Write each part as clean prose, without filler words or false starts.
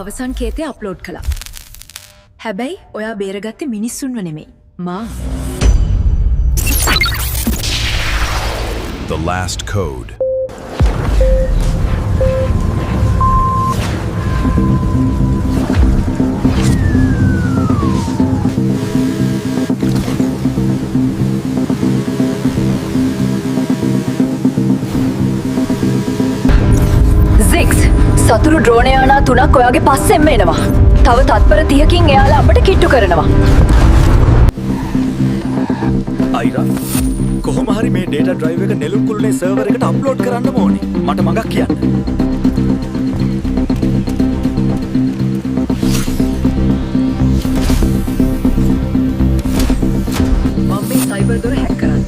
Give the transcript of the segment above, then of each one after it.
අවසන් කේතය අප්ලෝඩ් කළා. හැබැයි ඔයා බේරගත්තේ මිනිස්සුන්ව නෙමෙයි. මා. The last code. සතුරු ඩ්‍රෝන යානා 3ක් ඔයාගේ පස්සෙන්ම එනවා. තව තත්පර 30කින් එයාලා අපිට කිට්ටු කරනවා. අයිරා කොහොම හරි මේ data drive එක නෙළුම් කුළුනේ server එකට අප්ලෝඩ් කරන්න ඕනේ. මට මගක් කියන්න. මම මේ සයිබර් දොර හැක් කරන්න.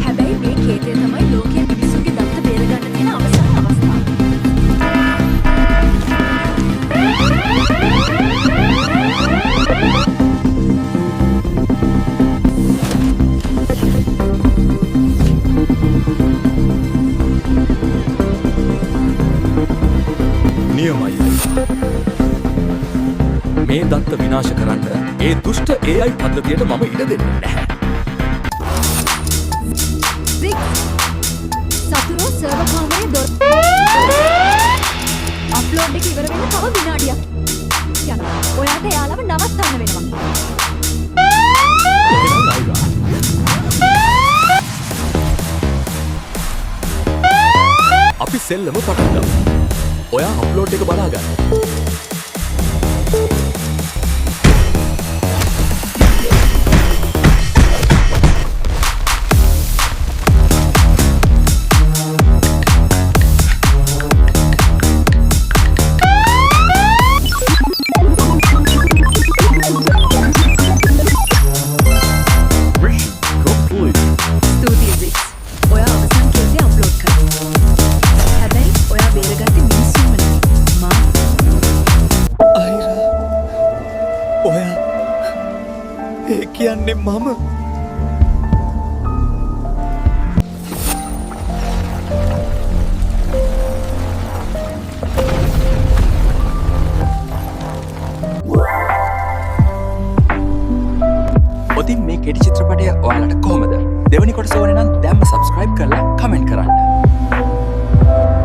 හැබැයි මේ කේතය තමයි ලෝකයේ මිනිස්සුන්ගේ දත්ත බේරගන්න තියෙන අවසන් අවස්ථාව. මේ දත්ත විනාශ කරන්න ඒ දුෂ්ට AI පද්ධතියට මම ඉඩ දෙන්නේ නැහැ. සතුරෝ සර්වර් කාමරේ දොර අප්ලෝඩ් එක ඉවර වෙන්න තව විනාඩියක් යනවා. ඔයාට එයාලව නවත්තන්න වෙනවා. අපි සෙල්ලම පටන් ගමු. ඔයා අප්ලෝඩ් එක බලා ගන්න. කියන්නේ මම ඔතින් මේ කෙටි චිත්‍රපටය ඔයාලට කොහොමද? දෙවනි කොටස ඕනේ නම් දැම්ම subscribe කරලා comment කරන්න.